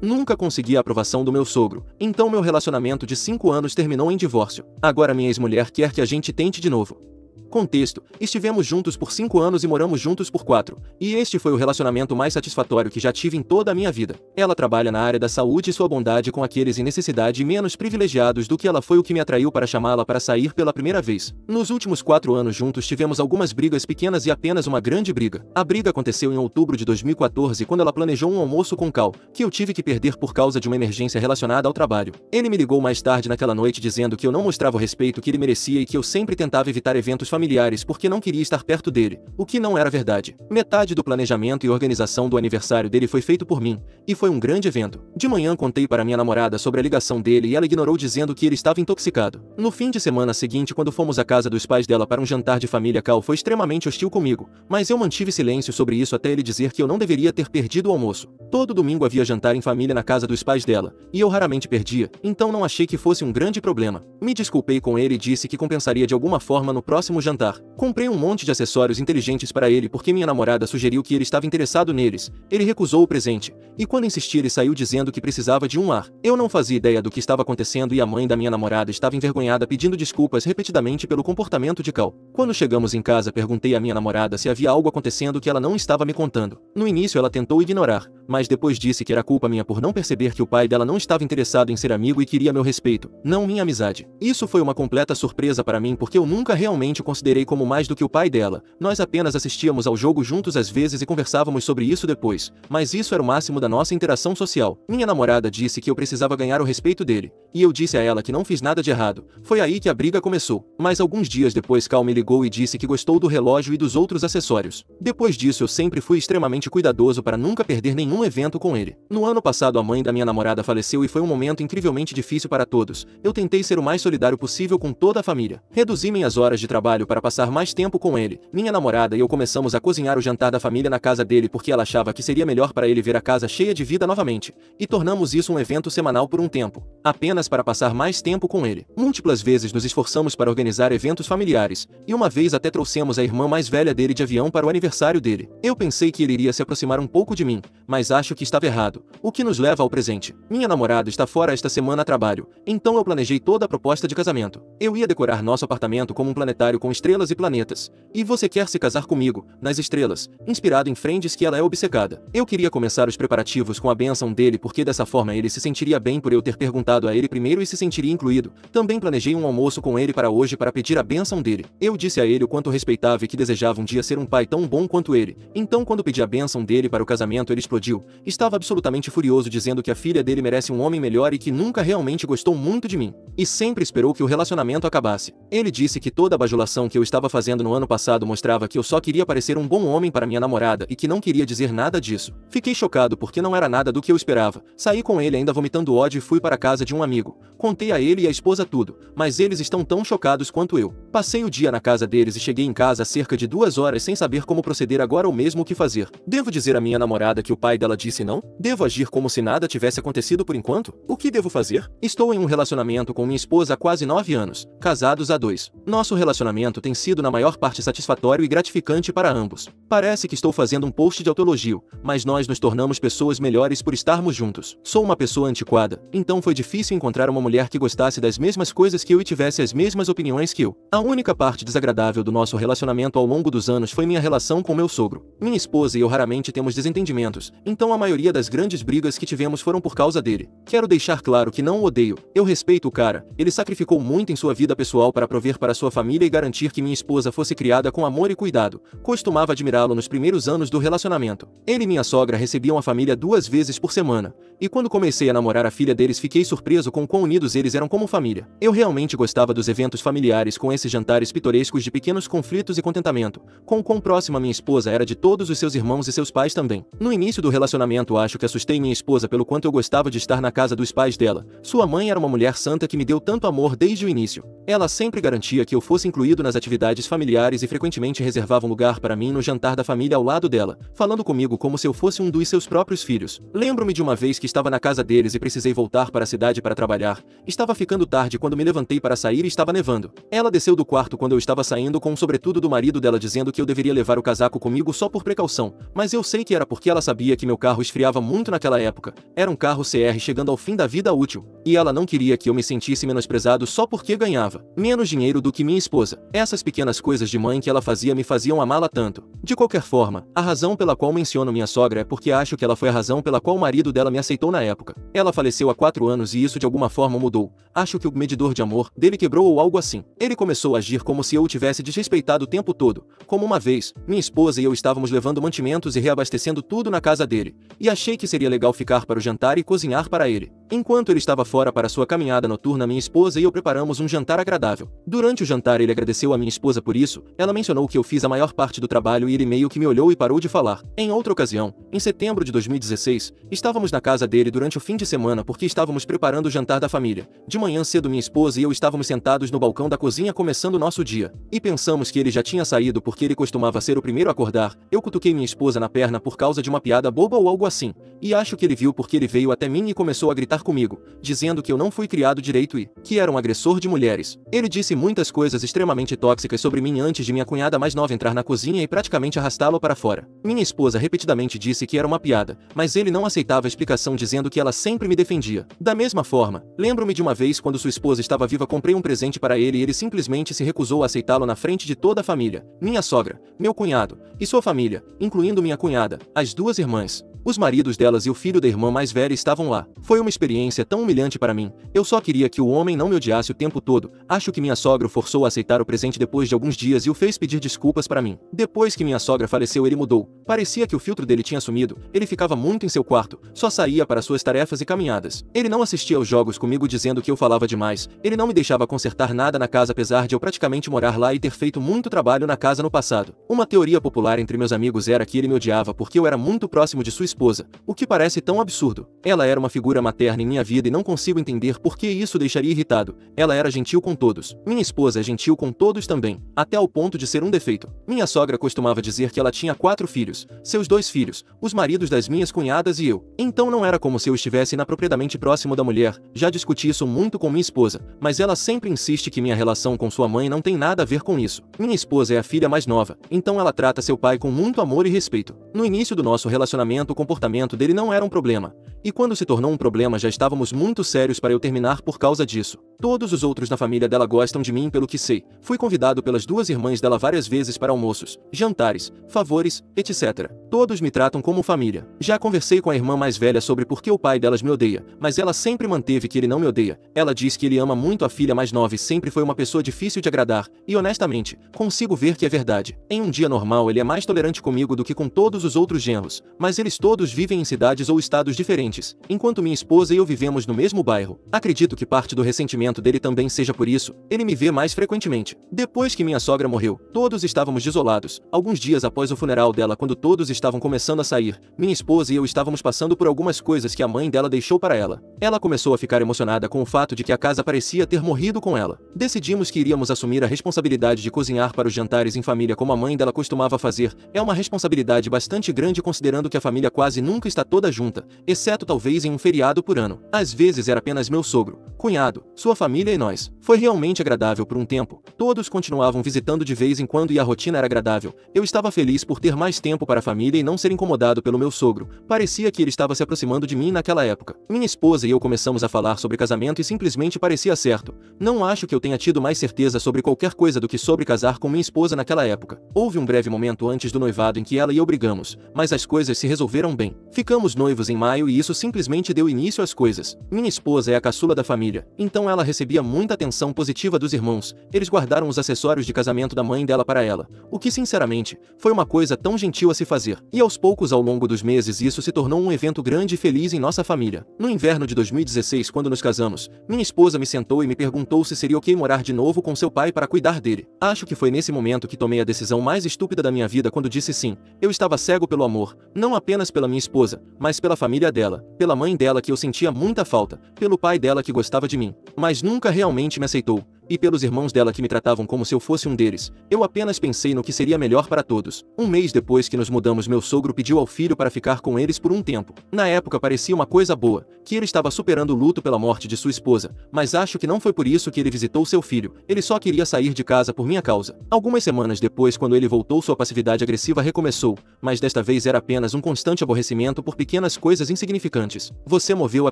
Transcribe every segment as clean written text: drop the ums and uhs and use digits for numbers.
Nunca consegui a aprovação do meu sogro, então meu relacionamento de 5 anos terminou em divórcio. Agora minha ex-mulher quer que a gente tente de novo. Contexto: estivemos juntos por 5 anos e moramos juntos por 4, e este foi o relacionamento mais satisfatório que já tive em toda a minha vida. Ela trabalha na área da saúde e sua bondade com aqueles em necessidade e menos privilegiados do que ela foi o que me atraiu para chamá-la para sair pela primeira vez. Nos últimos 4 anos juntos tivemos algumas brigas pequenas e apenas uma grande briga. A briga aconteceu em outubro de 2014 quando ela planejou um almoço com Cal, que eu tive que perder por causa de uma emergência relacionada ao trabalho. Ele me ligou mais tarde naquela noite dizendo que eu não mostrava o respeito que ele merecia e que eu sempre tentava evitar eventos familiares porque não queria estar perto dele, o que não era verdade. Metade do planejamento e organização do aniversário dele foi feito por mim, e foi um grande evento. De manhã contei para minha namorada sobre a ligação dele e ela ignorou dizendo que ele estava intoxicado. No fim de semana seguinte, quando fomos à casa dos pais dela para um jantar de família, Cal foi extremamente hostil comigo, mas eu mantive silêncio sobre isso até ele dizer que eu não deveria ter perdido o almoço. Todo domingo havia jantar em família na casa dos pais dela, e eu raramente perdia, então não achei que fosse um grande problema. Me desculpei com ele e disse que compensaria de alguma forma no próximo jantar. Comprei um monte de acessórios inteligentes para ele porque minha namorada sugeriu que ele estava interessado neles. Ele recusou o presente, e quando insisti ele saiu dizendo que precisava de um ar. Eu não fazia ideia do que estava acontecendo e a mãe da minha namorada estava envergonhada pedindo desculpas repetidamente pelo comportamento de Cal. Quando chegamos em casa perguntei à minha namorada se havia algo acontecendo que ela não estava me contando. No início ela tentou ignorar, mas depois disse que era culpa minha por não perceber que o pai dela não estava interessado em ser amigo e queria meu respeito, não minha amizade. Isso foi uma completa surpresa para mim porque eu nunca realmente o considerei como mais do que o pai dela. Nós apenas assistíamos ao jogo juntos às vezes e conversávamos sobre isso depois, mas isso era o máximo da nossa interação social. Minha namorada disse que eu precisava ganhar o respeito dele, e eu disse a ela que não fiz nada de errado. Foi aí que a briga começou. Mas alguns dias depois Cal me ligou e disse que gostou do relógio e dos outros acessórios. Depois disso eu sempre fui extremamente cuidadoso para nunca perder nenhum evento com ele. No ano passado a mãe da minha namorada faleceu e foi um momento incrivelmente difícil para todos. Eu tentei ser o mais solidário possível com toda a família. Reduzi minhas horas de trabalho para passar mais tempo com ele. Minha namorada e eu começamos a cozinhar o jantar da família na casa dele porque ela achava que seria melhor para ele ver a casa cheia de vida novamente. E tornamos isso um evento semanal por um tempo, apenas para passar mais tempo com ele. Múltiplas vezes nos esforçamos para organizar eventos familiares, e uma vez até trouxemos a irmã mais velha dele de avião para o aniversário dele. Eu pensei que ele iria se aproximar um pouco de mim, mas acho que estava errado, o que nos leva ao presente. Minha namorada está fora esta semana a trabalho, então eu planejei toda a proposta de casamento. Eu ia decorar nosso apartamento como um planetário com estrelas e planetas. E você quer se casar comigo, nas estrelas, inspirado em Friends que ela é obcecada. Eu queria começar os preparativos com a bênção dele porque dessa forma ele se sentiria bem por eu ter perguntado a ele primeiro e se sentiria incluído. Também planejei um almoço com ele para hoje para pedir a bênção dele. Eu disse a ele o quanto respeitava e que desejava um dia ser um pai tão bom quanto ele. Então quando pedi a bênção dele para o casamento ele explodiu. Estava absolutamente furioso dizendo que a filha dele merece um homem melhor e que nunca realmente gostou muito de mim. E sempre esperou que o relacionamento acabasse. Ele disse que toda a bajulação que eu estava fazendo no ano passado mostrava que eu só queria parecer um bom homem para minha namorada e que não queria dizer nada disso. Fiquei chocado porque não era nada do que eu esperava. Saí com ele ainda vomitando ódio e fui para a casa de um amigo. Contei a ele e a esposa tudo, mas eles estão tão chocados quanto eu. Passei o dia na casa deles e cheguei em casa há cerca de 2 horas sem saber como proceder agora ou mesmo o que fazer. Devo dizer à minha namorada que o pai dela disse não? Devo agir como se nada tivesse acontecido por enquanto? O que devo fazer? Estou em um relacionamento com minha esposa há quase 9 anos, casados há 2. Nosso relacionamento tem sido na maior parte satisfatório e gratificante para ambos. Parece que estou fazendo um post de autoelogio, mas nós nos tornamos pessoas melhores por estarmos juntos. Sou uma pessoa antiquada, então foi difícil encontrar uma mulher que gostasse das mesmas coisas que eu e tivesse as mesmas opiniões que eu. A única parte desagradável do nosso relacionamento ao longo dos anos foi minha relação com meu sogro. Minha esposa e eu raramente temos desentendimentos, então a maioria das grandes brigas que tivemos foram por causa dele. Quero deixar claro que não o odeio, eu respeito o cara, ele sacrificou muito em sua vida pessoal para prover para sua família e garantir que minha esposa fosse criada com amor e cuidado. Costumava admirá-lo nos primeiros anos do relacionamento. Ele e minha sogra recebiam a família 2 vezes por semana, e quando comecei a namorar a filha deles fiquei surpreso com quão unidos eles eram como família. Eu realmente gostava dos eventos familiares com esses jantares pitorescos de pequenos conflitos e contentamento, com quão próxima minha esposa era de todos os seus irmãos e seus pais também. No início do relacionamento acho que assustei minha esposa pelo quanto eu gostava de estar na casa dos pais dela. Sua mãe era uma mulher santa que me deu tanto amor desde o início. Ela sempre garantia que eu fosse incluído nas atividades familiares e frequentemente reservava um lugar para mim no jantar da família ao lado dela, falando comigo como se eu fosse um dos seus próprios filhos. Lembro-me de uma vez que estava na casa deles e precisei voltar para a cidade cidade para trabalhar. Estava ficando tarde quando me levantei para sair e estava nevando. Ela desceu do quarto quando eu estava saindo com um sobretudo do marido dela dizendo que eu deveria levar o casaco comigo só por precaução, mas eu sei que era porque ela sabia que meu carro esfriava muito naquela época. Era um carro CR chegando ao fim da vida útil, e ela não queria que eu me sentisse menosprezado só porque ganhava menos dinheiro do que minha esposa. Essas pequenas coisas de mãe que ela fazia me faziam amá-la tanto. De qualquer forma, a razão pela qual menciono minha sogra é porque acho que ela foi a razão pela qual o marido dela me aceitou na época. Ela faleceu há 4 anos e isso de alguma forma mudou. Acho que o medidor de amor dele quebrou ou algo assim. Ele começou a agir como se eu o tivesse desrespeitado o tempo todo. Como uma vez, minha esposa e eu estávamos levando mantimentos e reabastecendo tudo na casa dele. E achei que seria legal ficar para o jantar e cozinhar para ele. Enquanto ele estava fora para sua caminhada noturna, minha esposa e eu preparamos um jantar agradável. Durante o jantar ele agradeceu a minha esposa por isso. Ela mencionou que eu fiz a maior parte do trabalho e ele meio que me olhou e parou de falar. Em outra ocasião, em setembro de 2016, estávamos na casa dele durante o fim de semana porque estávamos preparando o jantar da família. De manhã cedo minha esposa e eu estávamos sentados no balcão da cozinha começando o nosso dia. E pensamos que ele já tinha saído porque ele costumava ser o primeiro a acordar. Eu cutuquei minha esposa na perna por causa de uma piada boba ou algo assim. E acho que ele viu porque ele veio até mim e começou a gritar comigo, dizendo que eu não fui criado direito e que era um agressor de mulheres. Ele disse muitas coisas extremamente tóxicas sobre mim antes de minha cunhada mais nova entrar na cozinha e praticamente arrastá-lo para fora. Minha esposa repetidamente disse que era uma piada, mas ele não aceitava a explicação dizendo que ela sempre me defendia. Da mesma forma, lembro-me de uma vez quando sua esposa estava viva, comprei um presente para ele e ele simplesmente se recusou a aceitá-lo na frente de toda a família. Minha sogra, meu cunhado e sua família, incluindo minha cunhada, as 2 irmãs. Os maridos delas e o filho da irmã mais velha estavam lá. Foi uma experiência tão humilhante para mim. Eu só queria que o homem não me odiasse o tempo todo. Acho que minha sogra o forçou a aceitar o presente depois de alguns dias e o fez pedir desculpas para mim. Depois que minha sogra faleceu, ele mudou. Parecia que o filtro dele tinha sumido. Ele ficava muito em seu quarto, só saía para suas tarefas e caminhadas. Ele não assistia aos jogos comigo dizendo que eu falava demais. Ele não me deixava consertar nada na casa apesar de eu praticamente morar lá e ter feito muito trabalho na casa no passado. Uma teoria popular entre meus amigos era que ele me odiava porque eu era muito próximo de sua esposa, o que parece tão absurdo. Ela era uma figura materna em minha vida e não consigo entender por que isso deixaria irritado. Ela era gentil com todos. Minha esposa é gentil com todos também, até ao ponto de ser um defeito. Minha sogra costumava dizer que ela tinha 4 filhos, seus 2 filhos, os maridos das minhas cunhadas e eu. Então não era como se eu estivesse inapropriadamente próximo da mulher. Já discuti isso muito com minha esposa, mas ela sempre insiste que minha relação com sua mãe não tem nada a ver com isso. Minha esposa é a filha mais nova, então ela trata seu pai com muito amor e respeito. No início do nosso relacionamento, o comportamento dele não era um problema. E quando se tornou um problema já estávamos muito sérios para eu terminar por causa disso. Todos os outros na família dela gostam de mim pelo que sei. Fui convidado pelas 2 irmãs dela várias vezes para almoços, jantares, favores, etc. Todos me tratam como família. Já conversei com a irmã mais velha sobre por que o pai delas me odeia, mas ela sempre manteve que ele não me odeia. Ela diz que ele ama muito a filha mais nova e sempre foi uma pessoa difícil de agradar, e honestamente, consigo ver que é verdade. Em um dia normal ele é mais tolerante comigo do que com todos os outros genros, mas eles todos vivem em cidades ou estados diferentes, enquanto minha esposa e eu vivemos no mesmo bairro. Acredito que parte do ressentimento dele também seja por isso. Ele me vê mais frequentemente. Depois que minha sogra morreu, todos estávamos desolados. Alguns dias após o funeral dela, quando todos estavam começando a sair, minha esposa e eu estávamos passando por algumas coisas que a mãe dela deixou para ela. Ela começou a ficar emocionada com o fato de que a casa parecia ter morrido com ela. Decidimos que iríamos assumir a responsabilidade de cozinhar para os jantares em família como a mãe dela costumava fazer. É uma responsabilidade bastante grande considerando que a família quase nunca está toda junta, exceto talvez em um feriado por ano. Às vezes era apenas meu sogro, cunhado, sua família e nós. Foi realmente agradável por um tempo. Todos continuavam visitando de vez em quando e a rotina era agradável. Eu estava feliz por ter mais tempo para a família e não ser incomodado pelo meu sogro. Parecia que ele estava se aproximando de mim naquela época. Minha esposa e eu começamos a falar sobre casamento e simplesmente parecia certo. Não acho que eu tenha tido mais certeza sobre qualquer coisa do que sobre casar com minha esposa naquela época. Houve um breve momento antes do noivado em que ela e eu brigamos, mas as coisas se resolveram bem. Ficamos noivos em maio e isso simplesmente deu início às coisas. Minha esposa é a caçula da família, então ela recebia muita atenção positiva dos irmãos. Eles guardaram os acessórios de casamento da mãe dela para ela, o que sinceramente, foi uma coisa tão gentil a se fazer. E aos poucos ao longo dos meses isso se tornou um evento grande e feliz em nossa família. No inverno de 2016, quando nos casamos, minha esposa me sentou e me perguntou se seria ok morar de novo com seu pai para cuidar dele. Acho que foi nesse momento que tomei a decisão mais estúpida da minha vida quando disse sim. Eu estava cego pelo amor, não apenas pela minha esposa, mas pela família dela, pela mãe dela que eu sentia muita falta, pelo pai dela que gostava de mim, mas nunca realmente me aceitou. e pelos irmãos dela que me tratavam como se eu fosse um deles. Eu apenas pensei no que seria melhor para todos. Um mês depois que nos mudamos, meu sogro pediu ao filho para ficar com eles por um tempo. Na época parecia uma coisa boa, que ele estava superando o luto pela morte de sua esposa, mas acho que não foi por isso que ele visitou seu filho. Ele só queria sair de casa por minha causa. Algumas semanas depois, quando ele voltou, sua passividade agressiva recomeçou, mas desta vez era apenas um constante aborrecimento por pequenas coisas insignificantes. Você moveu a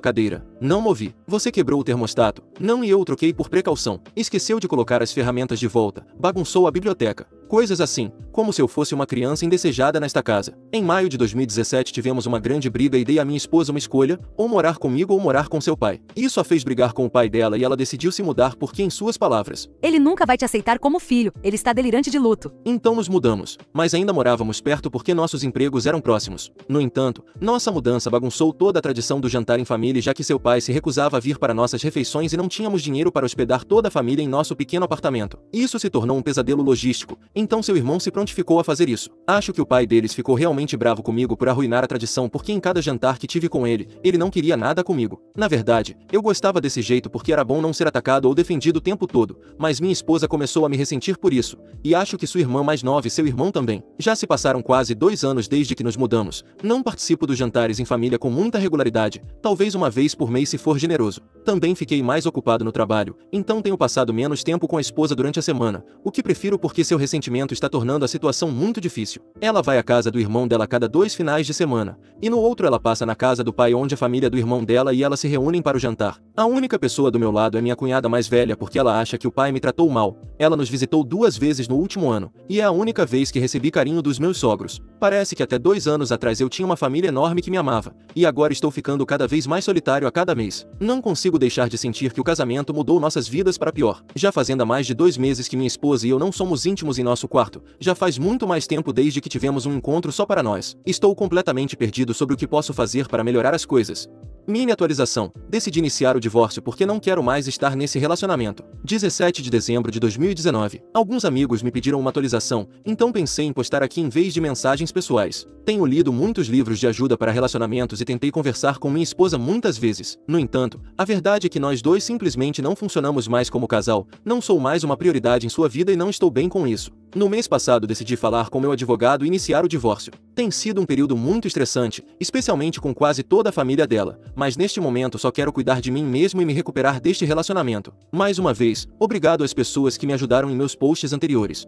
cadeira. Não movi. Você quebrou o termostato. Não, e eu troquei por precaução. Esqueceu de colocar as ferramentas de volta. Bagunçou a biblioteca. Coisas assim, como se eu fosse uma criança indesejada nesta casa. Em maio de 2017 tivemos uma grande briga e dei à minha esposa uma escolha, ou morar comigo ou morar com seu pai. Isso a fez brigar com o pai dela e ela decidiu se mudar porque, em suas palavras, ele nunca vai te aceitar como filho, ele está delirante de luto. Então nos mudamos, mas ainda morávamos perto porque nossos empregos eram próximos. No entanto, nossa mudança bagunçou toda a tradição do jantar em família, já que seu pai se recusava a vir para nossas refeições e não tínhamos dinheiro para hospedar toda a família em nosso pequeno apartamento. Isso se tornou um pesadelo logístico, então seu irmão se prontificou a fazer isso. Acho que o pai deles ficou realmente bravo comigo por arruinar a tradição, porque em cada jantar que tive com ele, ele não queria nada comigo. Na verdade, eu gostava desse jeito porque era bom não ser atacado ou defendido o tempo todo, mas minha esposa começou a me ressentir por isso, e acho que sua irmã mais nova e seu irmão também. Já se passaram quase 2 anos desde que nos mudamos. Não participo dos jantares em família com muita regularidade, talvez uma vez por mês se for generoso. Também fiquei mais ocupado no trabalho, então tenho passado menos tempo com a esposa durante a semana, o que prefiro porque seu ressentimento está tornando a situação muito difícil. Ela vai à casa do irmão dela a cada 2 finais de semana, e no outro ela passa na casa do pai, onde a família do irmão dela e ela se reúnem para o jantar. A única pessoa do meu lado é minha cunhada mais velha, porque ela acha que o pai me tratou mal. Ela nos visitou 2 vezes no último ano, e é a única vez que recebi carinho dos meus sogros. Parece que até 2 anos atrás eu tinha uma família enorme que me amava, e agora estou ficando cada vez mais solitário a cada mês. Não consigo deixar de sentir que o casamento mudou nossas vidas para pior. Já fazendo há mais de 2 meses que minha esposa e eu não somos íntimos em nosso quarto. Já faz muito mais tempo desde que tivemos um encontro só para nós. Estou completamente perdido sobre o que posso fazer para melhorar as coisas. Mini atualização. Decidi iniciar o divórcio porque não quero mais estar nesse relacionamento. 17 de dezembro de 2019. Alguns amigos me pediram uma atualização, então pensei em postar aqui em vez de mensagens pessoais. Tenho lido muitos livros de ajuda para relacionamentos e tentei conversar com minha esposa muitas vezes. No entanto, a verdade é que nós dois simplesmente não funcionamos mais como casal. Não sou mais uma prioridade em sua vida e não estou bem com isso. No mês passado decidi falar com meu advogado e iniciar o divórcio. Tem sido um período muito estressante, especialmente com quase toda a família dela, mas neste momento só quero cuidar de mim mesmo e me recuperar deste relacionamento. Mais uma vez, obrigado às pessoas que me ajudaram em meus posts anteriores.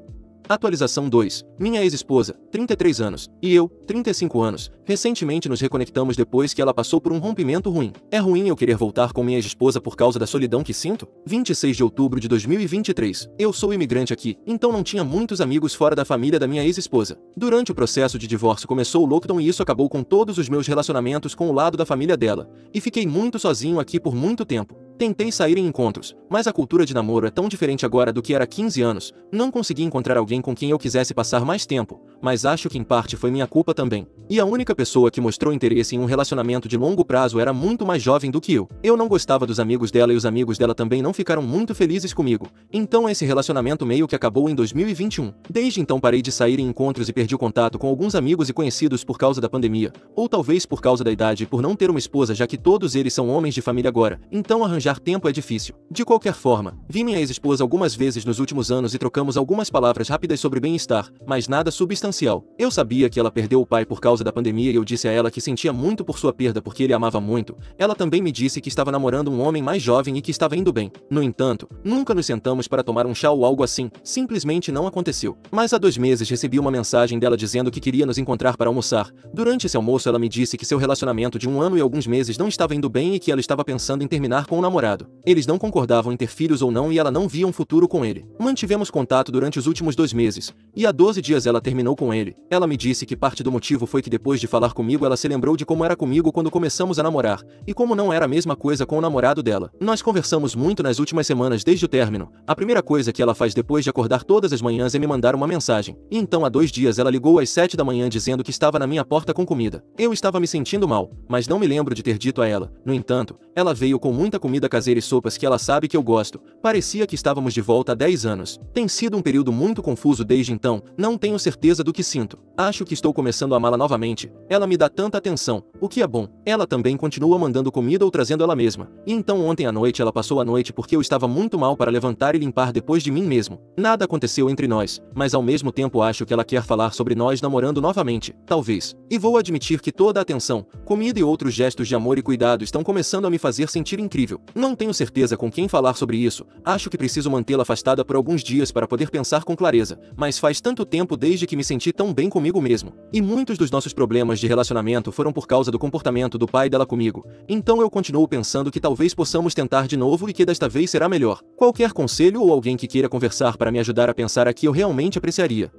Atualização 2. Minha ex-esposa, 33 anos, e eu, 35 anos, recentemente nos reconectamos depois que ela passou por um rompimento ruim. É ruim eu querer voltar com minha ex-esposa por causa da solidão que sinto? 26 de outubro de 2023. Eu sou imigrante aqui, então não tinha muitos amigos fora da família da minha ex-esposa. Durante o processo de divórcio começou o lockdown e isso acabou com todos os meus relacionamentos com o lado da família dela, e fiquei muito sozinho aqui por muito tempo. Tentei sair em encontros, mas a cultura de namoro é tão diferente agora do que era há 15 anos. Não consegui encontrar alguém com quem eu quisesse passar mais tempo, mas acho que em parte foi minha culpa também. E a única pessoa que mostrou interesse em um relacionamento de longo prazo era muito mais jovem do que eu. Eu não gostava dos amigos dela e os amigos dela também não ficaram muito felizes comigo. Então esse relacionamento meio que acabou em 2021. Desde então parei de sair em encontros e perdi o contato com alguns amigos e conhecidos por causa da pandemia, ou talvez por causa da idade e por não ter uma esposa, já que todos eles são homens de família agora. Então arranjar tempo é difícil. De qualquer forma, vi minha ex-esposa algumas vezes nos últimos anos e trocamos algumas palavras rápidas sobre bem-estar, mas nada substancial. Eu sabia que ela perdeu o pai por causa da pandemia e eu disse a ela que sentia muito por sua perda porque ele amava muito. Ela também me disse que estava namorando um homem mais jovem e que estava indo bem. No entanto, nunca nos sentamos para tomar um chá ou algo assim, simplesmente não aconteceu. Mas há 2 meses recebi uma mensagem dela dizendo que queria nos encontrar para almoçar. Durante esse almoço ela me disse que seu relacionamento de 1 ano e alguns meses não estava indo bem e que ela estava pensando em terminar com o namorado. Eles não concordavam em ter filhos ou não e ela não via um futuro com ele. Mantivemos contato durante os últimos 2 meses, e há 12 dias ela terminou com ele. Ela me disse que parte do motivo foi que depois de falar comigo ela se lembrou de como era comigo quando começamos a namorar, e como não era a mesma coisa com o namorado dela. Nós conversamos muito nas últimas semanas desde o término. A primeira coisa que ela faz depois de acordar todas as manhãs é me mandar uma mensagem. E então há 2 dias ela ligou às 7 da manhã dizendo que estava na minha porta com comida. Eu estava me sentindo mal, mas não me lembro de ter dito a ela. No entanto, ela veio com muita comida comida caseira e sopas que ela sabe que eu gosto. Parecia que estávamos de volta há 10 anos. Tem sido um período muito confuso desde então, não tenho certeza do que sinto. Acho que estou começando a amá-la novamente. Ela me dá tanta atenção, o que é bom. Ela também continua mandando comida ou trazendo ela mesma. E então ontem à noite ela passou a noite porque eu estava muito mal para levantar e limpar depois de mim mesmo. Nada aconteceu entre nós, mas ao mesmo tempo acho que ela quer falar sobre nós namorando novamente, talvez. E vou admitir que toda a atenção, comida e outros gestos de amor e cuidado estão começando a me fazer sentir incrível. Não tenho certeza com quem falar sobre isso, acho que preciso mantê-la afastada por alguns dias para poder pensar com clareza, mas faz tanto tempo desde que me senti tão bem comigo mesmo. E muitos dos nossos problemas de relacionamento foram por causa do comportamento do pai dela comigo, então eu continuo pensando que talvez possamos tentar de novo e que desta vez será melhor. Qualquer conselho ou alguém que queira conversar para me ajudar a pensar aqui eu realmente apreciaria.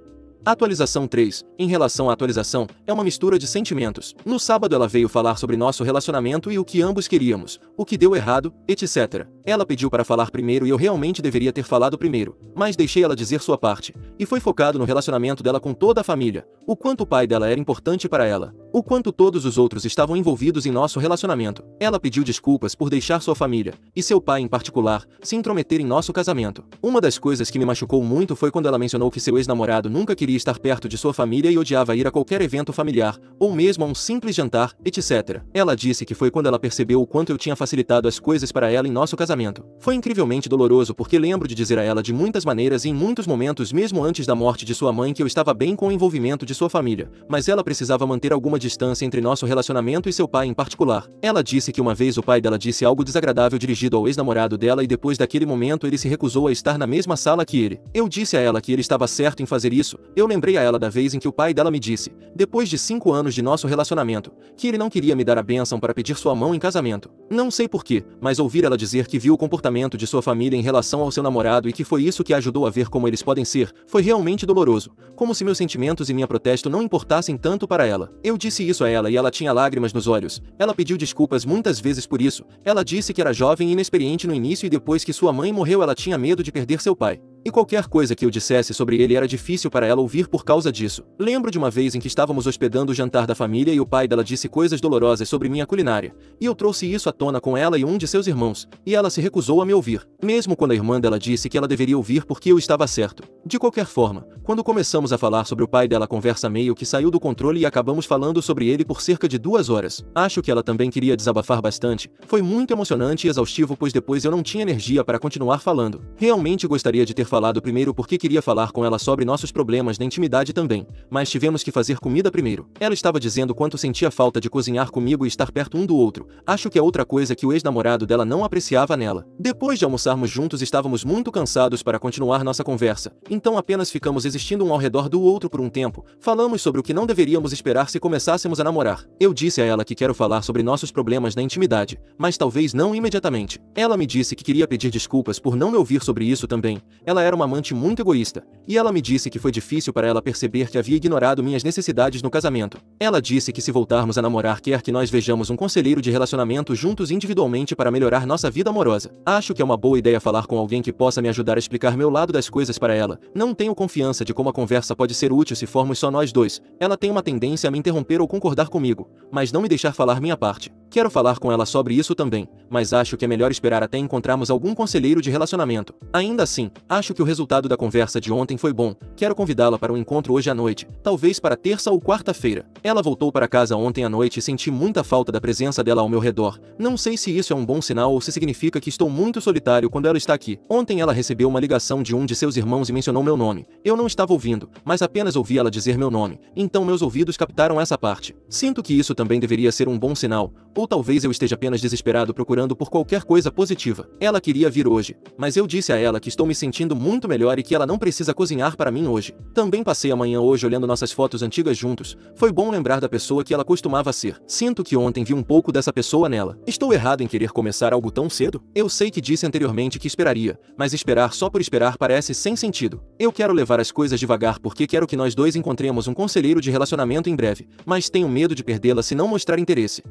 Atualização 3. Em relação à atualização, é uma mistura de sentimentos. No sábado ela veio falar sobre nosso relacionamento e o que ambos queríamos, o que deu errado, etc. Ela pediu para falar primeiro e eu realmente deveria ter falado primeiro, mas deixei ela dizer sua parte. E foi focado no relacionamento dela com toda a família, o quanto o pai dela era importante para ela, o quanto todos os outros estavam envolvidos em nosso relacionamento. Ela pediu desculpas por deixar sua família, e seu pai em particular, se intrometer em nosso casamento. Uma das coisas que me machucou muito foi quando ela mencionou que seu ex-namorado nunca queria estar perto de sua família e odiava ir a qualquer evento familiar, ou mesmo a um simples jantar, etc. Ela disse que foi quando ela percebeu o quanto eu tinha facilitado as coisas para ela em nosso casamento. Foi incrivelmente doloroso porque lembro de dizer a ela de muitas maneiras e em muitos momentos mesmo antes da morte de sua mãe que eu estava bem com o envolvimento de sua família, mas ela precisava manter alguma distância entre nosso relacionamento e seu pai em particular. Ela disse que uma vez o pai dela disse algo desagradável dirigido ao ex-namorado dela e depois daquele momento ele se recusou a estar na mesma sala que ele. Eu disse a ela que ele estava certo em fazer isso. Eu lembrei a ela da vez em que o pai dela me disse, depois de 5 anos de nosso relacionamento, que ele não queria me dar a bênção para pedir sua mão em casamento. Não sei porquê, mas ouvir ela dizer que viu o comportamento de sua família em relação ao seu namorado e que foi isso que a ajudou a ver como eles podem ser, foi realmente doloroso, como se meus sentimentos e minha protesto não importassem tanto para ela. Eu disse isso a ela e ela tinha lágrimas nos olhos. Ela pediu desculpas muitas vezes por isso. Ela disse que era jovem e inexperiente no início e depois que sua mãe morreu ela tinha medo de perder seu pai. E qualquer coisa que eu dissesse sobre ele era difícil para ela ouvir por causa disso. Lembro de uma vez em que estávamos hospedando o jantar da família e o pai dela disse coisas dolorosas sobre minha culinária. E eu trouxe isso à tona com ela e um de seus irmãos, e ela se recusou a me ouvir, mesmo quando a irmã dela disse que ela deveria ouvir porque eu estava certo. De qualquer forma, quando começamos a falar sobre o pai dela a conversa meio que saiu do controle e acabamos falando sobre ele por cerca de 2 horas. Acho que ela também queria desabafar bastante. Foi muito emocionante e exaustivo pois depois eu não tinha energia para continuar falando. Realmente gostaria de ter falado primeiro porque queria falar com ela sobre nossos problemas na intimidade também, mas tivemos que fazer comida primeiro. Ela estava dizendo quanto sentia falta de cozinhar comigo e estar perto um do outro. Acho que é outra coisa que o ex-namorado dela não apreciava nela. Depois de almoçarmos juntos estávamos muito cansados para continuar nossa conversa, então apenas ficamos existindo um ao redor do outro por um tempo. Falamos sobre o que não deveríamos esperar se começássemos a namorar. Eu disse a ela que quero falar sobre nossos problemas na intimidade, mas talvez não imediatamente. Ela me disse que queria pedir desculpas por não me ouvir sobre isso também. Ela era uma amante muito egoísta, e ela me disse que foi difícil para ela perceber que havia ignorado minhas necessidades no casamento. Ela disse que se voltarmos a namorar quer que nós vejamos um conselheiro de relacionamento juntos individualmente para melhorar nossa vida amorosa. Acho que é uma boa ideia falar com alguém que possa me ajudar a explicar meu lado das coisas para ela. Não tenho confiança de como a conversa pode ser útil se formos só nós dois. Ela tem uma tendência a me interromper ou concordar comigo, mas não me deixar falar minha parte. Quero falar com ela sobre isso também, mas acho que é melhor esperar até encontrarmos algum conselheiro de relacionamento. Ainda assim, acho que o resultado da conversa de ontem foi bom. Quero convidá-la para um encontro hoje à noite, talvez para terça ou quarta-feira. Ela voltou para casa ontem à noite e senti muita falta da presença dela ao meu redor. Não sei se isso é um bom sinal ou se significa que estou muito solitário quando ela está aqui. Ontem ela recebeu uma ligação de um de seus irmãos e mencionou meu nome. Eu não estava ouvindo, mas apenas ouvi ela dizer meu nome, então meus ouvidos captaram essa parte. Sinto que isso também deveria ser um bom sinal, ou talvez eu esteja apenas desesperado procurando por qualquer coisa positiva. Ela queria vir hoje, mas eu disse a ela que estou me sentindo muito melhor e que ela não precisa cozinhar para mim hoje. Também passei a manhã hoje olhando nossas fotos antigas juntos. Foi bom lembrar da pessoa que ela costumava ser. Sinto que ontem vi um pouco dessa pessoa nela. Estou errado em querer começar algo tão cedo? Eu sei que disse anteriormente que esperaria, mas esperar só por esperar parece sem sentido. Eu quero levar as coisas devagar porque quero que nós dois encontremos um conselheiro de relacionamento em breve, mas tenho medo de perdê-la se não mostrar interesse.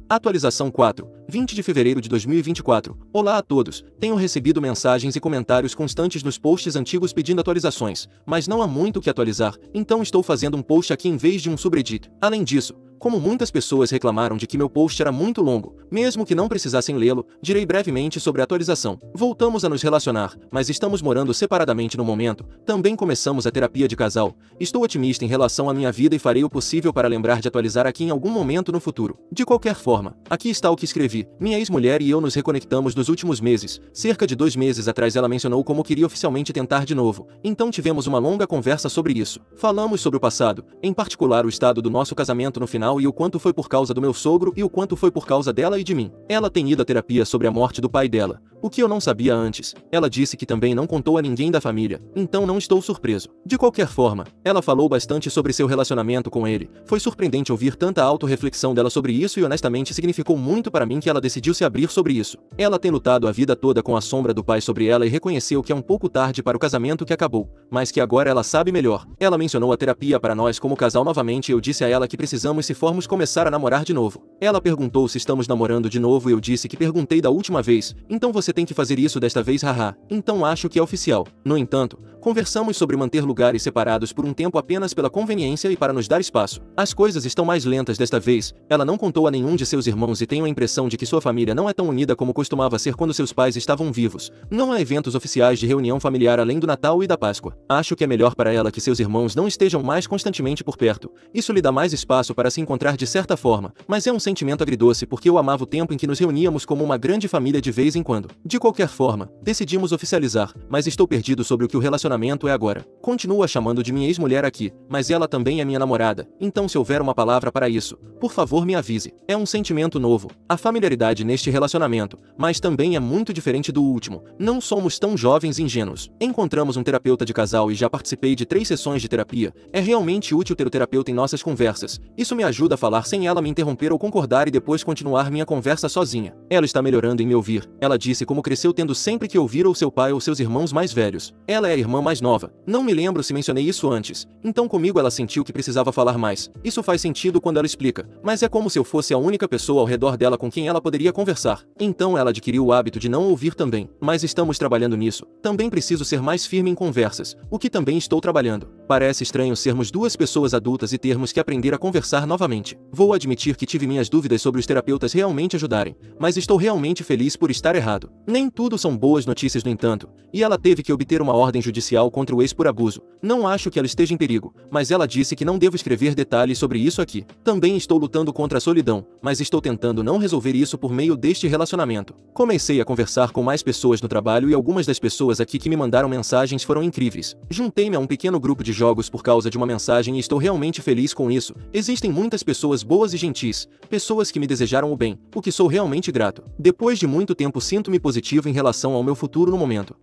Atualização 4, 20 de fevereiro de 2024. Olá a todos, tenho recebido mensagens e comentários constantes nos posts antigos pedindo atualizações, mas não há muito o que atualizar, então estou fazendo um post aqui em vez de um subreddit. Além disso, Como muitas pessoas reclamaram de que meu post era muito longo, mesmo que não precisassem lê-lo, direi brevemente sobre a atualização. Voltamos a nos relacionar, mas estamos morando separadamente no momento. Também começamos a terapia de casal. Estou otimista em relação à minha vida e farei o possível para lembrar de atualizar aqui em algum momento no futuro. De qualquer forma, aqui está o que escrevi. Minha ex-mulher e eu nos reconectamos nos últimos meses. Cerca de 2 meses atrás ela mencionou como queria oficialmente tentar de novo. Então tivemos uma longa conversa sobre isso. Falamos sobre o passado, em particular o estado do nosso casamento no final e o quanto foi por causa do meu sogro e o quanto foi por causa dela e de mim. Ela tem ido à terapia sobre a morte do pai dela, o que eu não sabia antes. Ela disse que também não contou a ninguém da família, então não estou surpreso. De qualquer forma, ela falou bastante sobre seu relacionamento com ele. Foi surpreendente ouvir tanta autorreflexão dela sobre isso e honestamente significou muito para mim que ela decidiu se abrir sobre isso. Ela tem lutado a vida toda com a sombra do pai sobre ela e reconheceu que é um pouco tarde para o casamento que acabou, mas que agora ela sabe melhor. Ela mencionou a terapia para nós como casal novamente e eu disse a ela que precisamos se formos começar a namorar de novo. Ela perguntou se estamos namorando de novo e eu disse que perguntei da última vez, então você tem que fazer isso desta vez, haha. Então acho que é oficial. No entanto, conversamos sobre manter lugares separados por um tempo apenas pela conveniência e para nos dar espaço. As coisas estão mais lentas desta vez. Ela não contou a nenhum de seus irmãos e tenho a impressão de que sua família não é tão unida como costumava ser quando seus pais estavam vivos. Não há eventos oficiais de reunião familiar além do Natal e da Páscoa. Acho que é melhor para ela que seus irmãos não estejam mais constantemente por perto. Isso lhe dá mais espaço para se encontrar de certa forma, mas é um sentimento agridoce porque eu amava o tempo em que nos reuníamos como uma grande família de vez em quando. De qualquer forma, decidimos oficializar, mas estou perdido sobre o que o relacionamento é agora. Continuo a chamando de minha ex-mulher aqui, mas ela também é minha namorada, então se houver uma palavra para isso, por favor me avise. É um sentimento novo, a familiaridade neste relacionamento, mas também é muito diferente do último. Não somos tão jovens e ingênuos. Encontramos um terapeuta de casal e já participei de 3 sessões de terapia. É realmente útil ter o terapeuta em nossas conversas. Isso me ajuda a falar sem ela me interromper ou concordar e depois continuar minha conversa sozinha. Ela está melhorando em me ouvir. Ela disse como cresceu tendo sempre que ouvir ou seu pai ou seus irmãos mais velhos. Ela é a irmã mais nova. Não me lembro se mencionei isso antes. Então comigo ela sentiu que precisava falar mais. Isso faz sentido quando ela explica, mas é como se eu fosse a única pessoa ao redor dela com quem ela poderia conversar. Então ela adquiriu o hábito de não ouvir também. Mas estamos trabalhando nisso. Também preciso ser mais firme em conversas, o que também estou trabalhando. Parece estranho sermos 2 pessoas adultas e termos que aprender a conversar novamente. Vou admitir que tive minhas dúvidas sobre os terapeutas realmente ajudarem, mas estou realmente feliz por estar errado. Nem tudo são boas notícias, no entanto, e ela teve que obter uma ordem judicial contra o ex por abuso. Não acho que ela esteja em perigo, mas ela disse que não devo escrever detalhes sobre isso aqui. Também estou lutando contra a solidão, mas estou tentando não resolver isso por meio deste relacionamento. Comecei a conversar com mais pessoas no trabalho e algumas das pessoas aqui que me mandaram mensagens foram incríveis. Juntei-me a um pequeno grupo de jogos por causa de uma mensagem e estou realmente feliz com isso. Existem muitas pessoas boas e gentis, pessoas que me desejaram o bem, o que sou realmente grato. Depois de muito tempo sinto-me positivo em relação ao meu futuro no momento.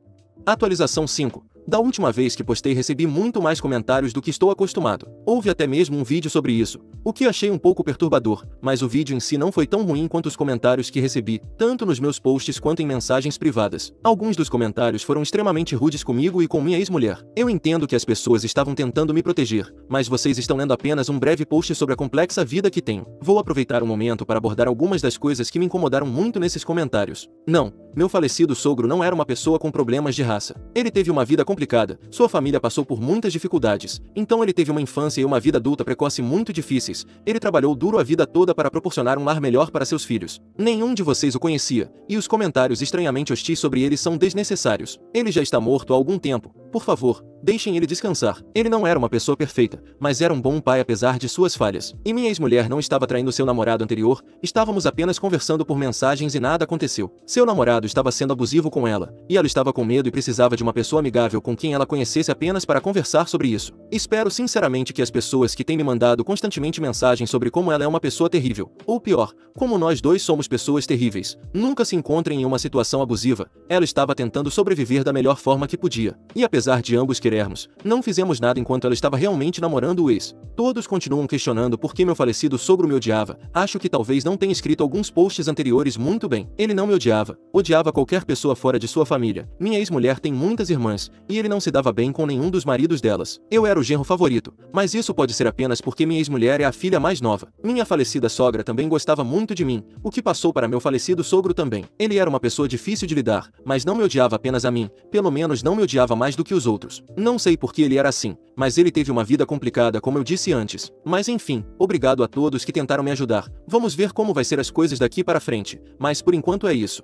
Atualização 5. Da última vez que postei recebi muito mais comentários do que estou acostumado. Houve até mesmo um vídeo sobre isso, o que achei um pouco perturbador, mas o vídeo em si não foi tão ruim quanto os comentários que recebi, tanto nos meus posts quanto em mensagens privadas. Alguns dos comentários foram extremamente rudes comigo e com minha ex-mulher. Eu entendo que as pessoas estavam tentando me proteger, mas vocês estão lendo apenas um breve post sobre a complexa vida que tenho. Vou aproveitar um momento para abordar algumas das coisas que me incomodaram muito nesses comentários. Não, meu falecido sogro não era uma pessoa com problemas de raça. Ele teve uma vida complicada, sua família passou por muitas dificuldades, então ele teve uma infância e uma vida adulta precoce muito difíceis. Ele trabalhou duro a vida toda para proporcionar um lar melhor para seus filhos. Nenhum de vocês o conhecia, e os comentários estranhamente hostis sobre ele são desnecessários. Ele já está morto há algum tempo. Por favor, deixem ele descansar. Ele não era uma pessoa perfeita, mas era um bom pai apesar de suas falhas. E minha ex-mulher não estava traindo seu namorado anterior, estávamos apenas conversando por mensagens e nada aconteceu. Seu namorado estava sendo abusivo com ela, e ela estava com medo e precisava de uma pessoa amigável com quem ela conhecesse apenas para conversar sobre isso. Espero sinceramente que as pessoas que têm me mandado constantemente mensagens sobre como ela é uma pessoa terrível, ou pior, como nós dois somos pessoas terríveis, nunca se encontrem em uma situação abusiva. Ela estava tentando sobreviver da melhor forma que podia, e apesar de ambos querermos, não fizemos nada enquanto ela estava realmente namorando o ex. Todos continuam questionando por que meu falecido sogro me odiava. Acho que talvez não tenha escrito alguns posts anteriores muito bem. Ele não me odiava, odiava qualquer pessoa fora de sua família. Minha ex-mulher tem muitas irmãs, e ele não se dava bem com nenhum dos maridos delas. Eu era o genro favorito, mas isso pode ser apenas porque minha ex-mulher é a filha mais nova. Minha falecida sogra também gostava muito de mim, o que passou para meu falecido sogro também. Ele era uma pessoa difícil de lidar, mas não me odiava apenas a mim, pelo menos não me odiava mais do que os outros. Não sei por que ele era assim, mas ele teve uma vida complicada como eu disse antes. Mas enfim, obrigado a todos que tentaram me ajudar. Vamos ver como vai ser as coisas daqui para frente, mas por enquanto é isso.